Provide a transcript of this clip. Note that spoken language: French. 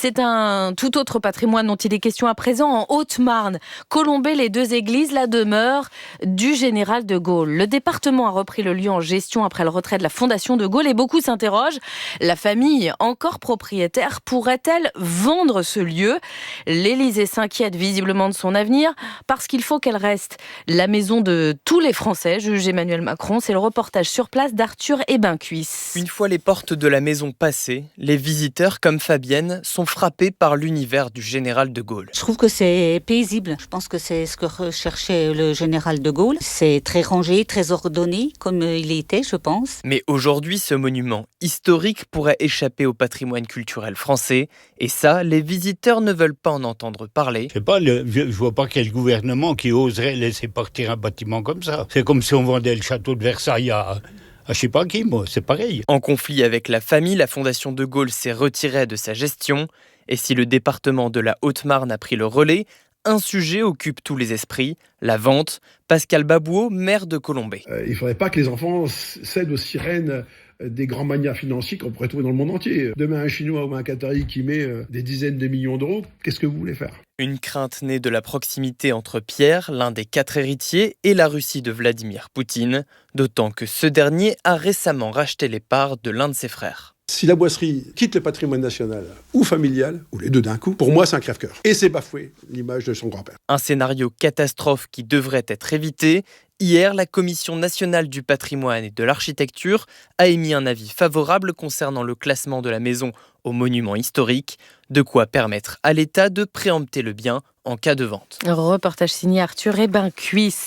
C'est un tout autre patrimoine dont il est question à présent en Haute-Marne. Colombey, les deux églises, la demeure du général de Gaulle. Le département a repris le lieu en gestion après le retrait de la Fondation de Gaulle et beaucoup s'interrogent. La famille, encore propriétaire, pourrait-elle vendre ce lieu ? L'Élysée s'inquiète visiblement de son avenir parce qu'il faut qu'elle reste la maison de tous les Français, juge Emmanuel Macron. C'est le reportage sur place d'Arthur Ebencuisse. Une fois les portes de la maison passées, les visiteurs comme Fabienne sont frappés par l'univers du général de Gaulle. Je trouve que c'est paisible. Je pense que c'est ce que recherchait le général de Gaulle. C'est très rangé, très ordonné, comme il était, je pense. Mais aujourd'hui, ce monument historique pourrait échapper au patrimoine culturel français. Et ça, les visiteurs ne veulent pas en entendre parler. Je vois pas quel gouvernement qui oserait laisser partir un bâtiment comme ça. C'est comme si on vendait le château de Versailles à je sais pas qui, moi, c'est pareil. En conflit avec la famille, la Fondation de Gaulle s'est retirée de sa gestion. Et si le département de la Haute-Marne a pris le relais, un sujet occupe tous les esprits, la vente. Pascal Babouot, maire de Colombey. Il ne faudrait pas que les enfants cèdent aux sirènes des grands manias financiers qu'on pourrait trouver dans le monde entier. Demain, un Chinois ou un Qatari qui met des dizaines de millions d'euros, qu'est-ce que vous voulez faire ? Une crainte née de la proximité entre Pierre, l'un des 4 héritiers, et la Russie de Vladimir Poutine, d'autant que ce dernier a récemment racheté les parts de l'un de ses frères. Si la boisserie quitte le patrimoine national ou familial, ou les deux d'un coup, pour moi c'est un crève-cœur. Et c'est bafouer l'image de son grand-père. Un scénario catastrophe qui devrait être évité. Hier, la Commission nationale du patrimoine et de l'architecture a émis un avis favorable concernant le classement de la maison au monument historique, de quoi permettre à l'État de préempter le bien en cas de vente. Reportage signé Arthur Ebencuisse.